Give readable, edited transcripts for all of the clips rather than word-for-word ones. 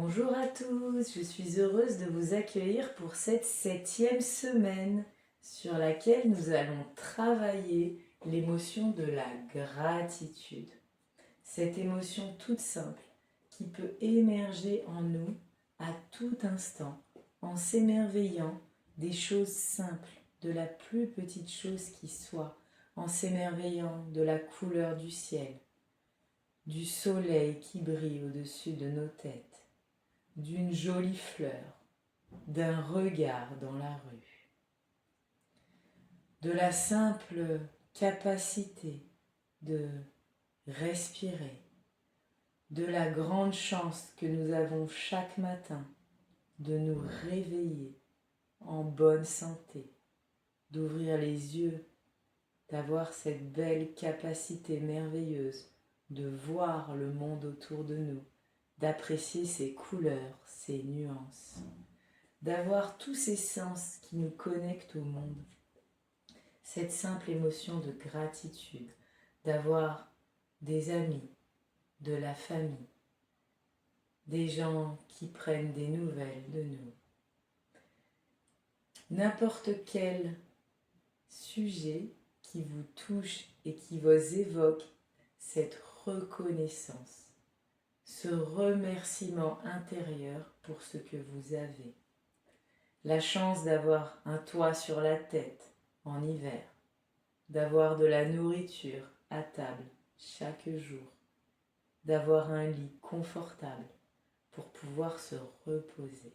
Bonjour à tous, je suis heureuse de vous accueillir pour cette 7e semaine sur laquelle nous allons travailler l'émotion de la gratitude. Cette émotion toute simple qui peut émerger en nous à tout instant en s'émerveillant des choses simples, de la plus petite chose qui soit, en s'émerveillant de la couleur du ciel, du soleil qui brille au-dessus de nos têtes, d'une jolie fleur, d'un regard dans la rue, de la simple capacité de respirer, de la grande chance que nous avons chaque matin de nous réveiller en bonne santé, d'ouvrir les yeux, d'avoir cette belle capacité merveilleuse de voir le monde autour de nous, d'apprécier ses couleurs, ses nuances, d'avoir tous ces sens qui nous connectent au monde. Cette simple émotion de gratitude, d'avoir des amis, de la famille, des gens qui prennent des nouvelles de nous. N'importe quel sujet qui vous touche et qui vous évoque cette reconnaissance, ce remerciement intérieur pour ce que vous avez. La chance d'avoir un toit sur la tête en hiver, d'avoir de la nourriture à table chaque jour, d'avoir un lit confortable pour pouvoir se reposer.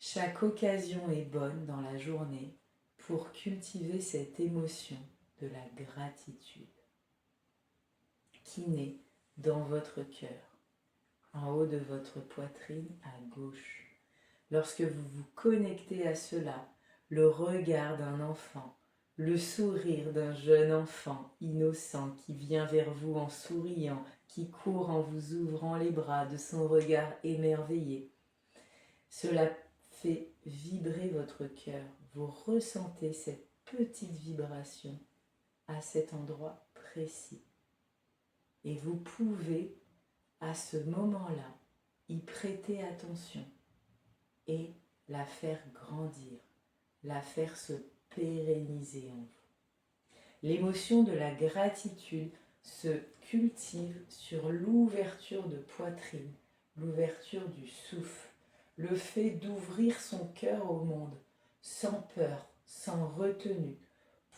Chaque occasion est bonne dans la journée pour cultiver cette émotion de la gratitude qui naît dans votre cœur, en haut de votre poitrine à gauche. Lorsque vous vous connectez à cela, le regard d'un enfant, le sourire d'un jeune enfant innocent qui vient vers vous en souriant, qui court en vous ouvrant les bras de son regard émerveillé, cela fait vibrer votre cœur. Vous ressentez cette petite vibration à cet endroit précis. Et vous pouvez, à ce moment-là, y prêter attention et la faire grandir, la faire se pérenniser en vous. L'émotion de la gratitude se cultive sur l'ouverture de poitrine, l'ouverture du souffle, le fait d'ouvrir son cœur au monde, sans peur, sans retenue,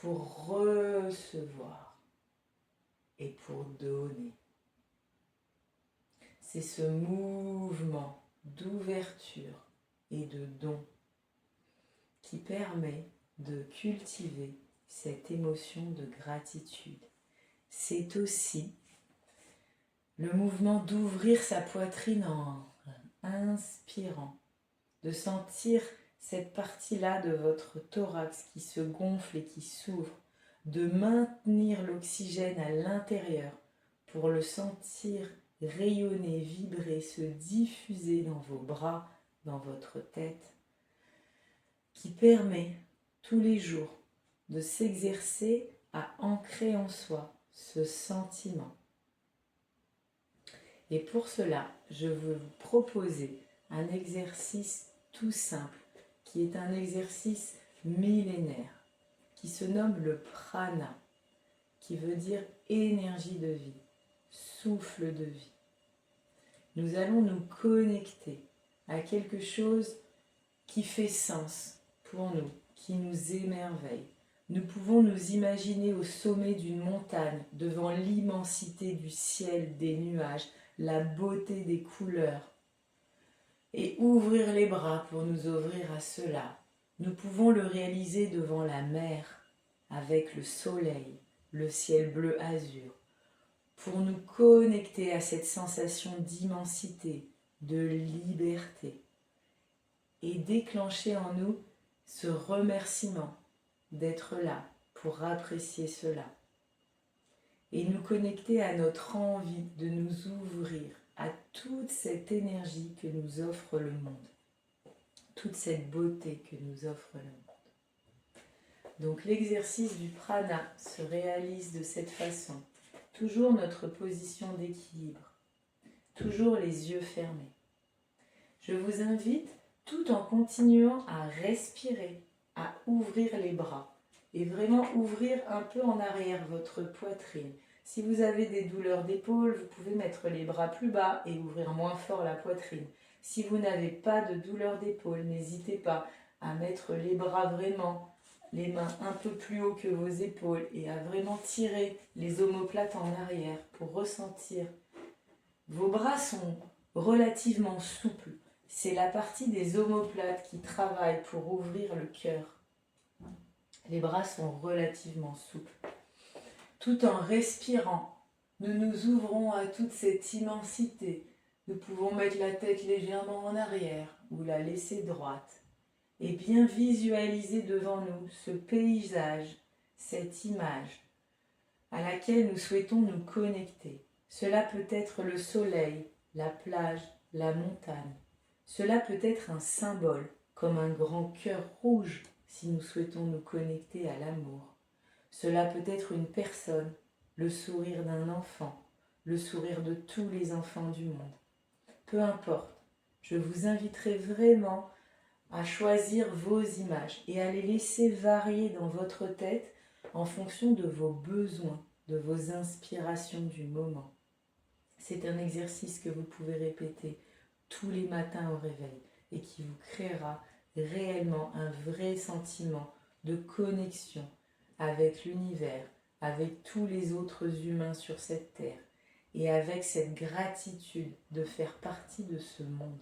pour recevoir et pour donner. C'est ce mouvement d'ouverture et de don qui permet de cultiver cette émotion de gratitude. C'est aussi le mouvement d'ouvrir sa poitrine en inspirant, de sentir cette partie-là de votre thorax qui se gonfle et qui s'ouvre, de maintenir l'oxygène à l'intérieur pour le sentir rayonner, vibrer, se diffuser dans vos bras, dans votre tête, qui permet tous les jours de s'exercer à ancrer en soi ce sentiment. Et pour cela, je veux vous proposer un exercice tout simple, qui est un exercice millénaire, qui se nomme le prana, qui veut dire énergie de vie, souffle de vie. Nous allons nous connecter à quelque chose qui fait sens pour nous, qui nous émerveille. Nous pouvons nous imaginer au sommet d'une montagne, devant l'immensité du ciel, des nuages, la beauté des couleurs, et ouvrir les bras pour nous ouvrir à cela. Nous pouvons le réaliser devant la mer, avec le soleil, le ciel bleu azur, pour nous connecter à cette sensation d'immensité, de liberté, et déclencher en nous ce remerciement d'être là pour apprécier cela, et nous connecter à notre envie de nous ouvrir à toute cette énergie que nous offre le monde, toute cette beauté que nous offre le monde. Donc l'exercice du prana se réalise de cette façon. Toujours notre position d'équilibre, toujours les yeux fermés. Je vous invite, tout en continuant à respirer, à ouvrir les bras et vraiment ouvrir un peu en arrière votre poitrine. Si vous avez des douleurs d'épaule, vous pouvez mettre les bras plus bas et ouvrir moins fort la poitrine. Si vous n'avez pas de douleur d'épaule, n'hésitez pas à mettre les bras vraiment, les mains un peu plus haut que vos épaules et à vraiment tirer les omoplates en arrière pour ressentir. Vos bras sont relativement souples. C'est la partie des omoplates qui travaille pour ouvrir le cœur. Les bras sont relativement souples. Tout en respirant, nous nous ouvrons à toute cette immensité. Nous pouvons mettre la tête légèrement en arrière ou la laisser droite et bien visualiser devant nous ce paysage, cette image à laquelle nous souhaitons nous connecter. Cela peut être le soleil, la plage, la montagne. Cela peut être un symbole, comme un grand cœur rouge si nous souhaitons nous connecter à l'amour. Cela peut être une personne, le sourire d'un enfant, le sourire de tous les enfants du monde. Peu importe, je vous inviterai vraiment à choisir vos images et à les laisser varier dans votre tête en fonction de vos besoins, de vos inspirations du moment. C'est un exercice que vous pouvez répéter tous les matins au réveil et qui vous créera réellement un vrai sentiment de connexion avec l'univers, avec tous les autres humains sur cette terre et avec cette gratitude de faire partie de ce monde.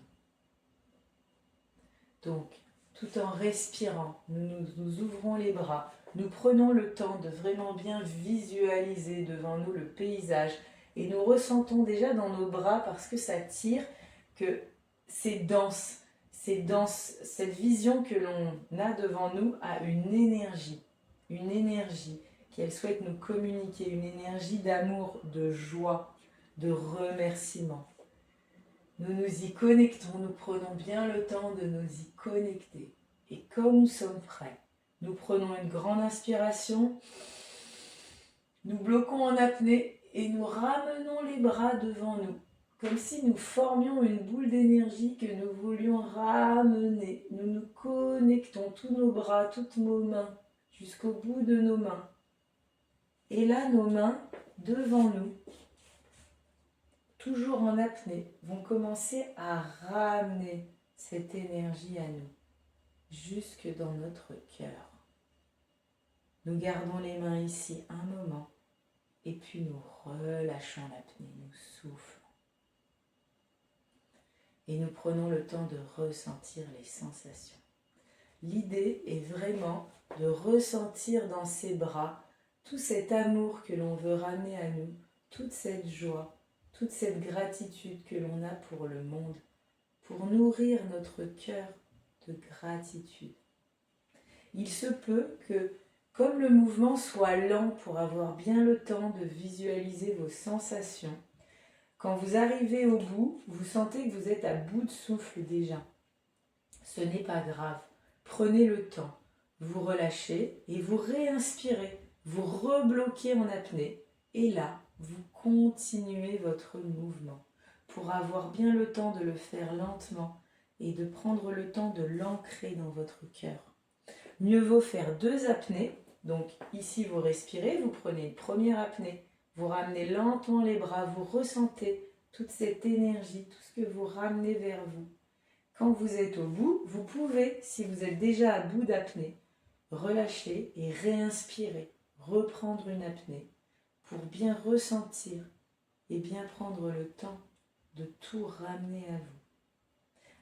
Donc, tout en respirant, nous ouvrons les bras, nous prenons le temps de vraiment bien visualiser devant nous le paysage et nous ressentons déjà dans nos bras, parce que ça tire, que c'est dense, cette vision que l'on a devant nous a une énergie qu'elle souhaite nous communiquer, une énergie d'amour, de joie, de remerciement. Nous nous y connectons, nous prenons bien le temps de nous y connecter. Et comme nous sommes prêts, nous prenons une grande inspiration, nous bloquons en apnée et nous ramenons les bras devant nous, comme si nous formions une boule d'énergie que nous voulions ramener. Nous nous connectons, tous nos bras, toutes nos mains, jusqu'au bout de nos mains. Et là, nos mains, devant nous, toujours en apnée, vont commencer à ramener cette énergie à nous, jusque dans notre cœur. Nous gardons les mains ici un moment, et puis nous relâchons l'apnée, nous soufflons. Et nous prenons le temps de ressentir les sensations. L'idée est vraiment de ressentir dans ses bras tout cet amour que l'on veut ramener à nous, toute cette joie, toute cette gratitude que l'on a pour le monde, pour nourrir notre cœur de gratitude. Il se peut que, comme le mouvement soit lent pour avoir bien le temps de visualiser vos sensations, quand vous arrivez au bout, vous sentez que vous êtes à bout de souffle déjà. Ce n'est pas grave. Prenez le temps, vous relâchez et vous réinspirez, vous rebloquez en apnée et là, vous continuez votre mouvement pour avoir bien le temps de le faire lentement et de prendre le temps de l'ancrer dans votre cœur. Mieux vaut faire 2 apnées, donc ici vous respirez, vous prenez une première apnée, vous ramenez lentement les bras, vous ressentez toute cette énergie, tout ce que vous ramenez vers vous. Quand vous êtes au bout, vous pouvez, si vous êtes déjà à bout d'apnée, relâcher et réinspirer, reprendre une apnée pour bien ressentir et bien prendre le temps de tout ramener à vous.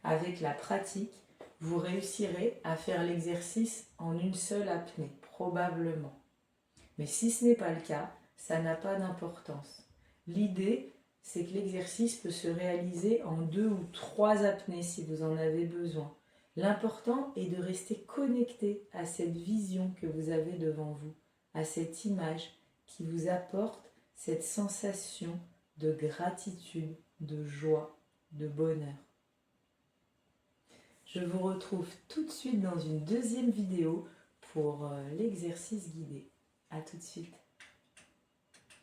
Avec la pratique, vous réussirez à faire l'exercice en une seule apnée, probablement. Mais si ce n'est pas le cas, ça n'a pas d'importance. L'idée, c'est que l'exercice peut se réaliser en 2 ou 3 apnées si vous en avez besoin. L'important est de rester connecté à cette vision que vous avez devant vous, à cette image qui vous apporte cette sensation de gratitude, de joie, de bonheur. Je vous retrouve tout de suite dans une deuxième vidéo pour l'exercice guidé. À tout de suite.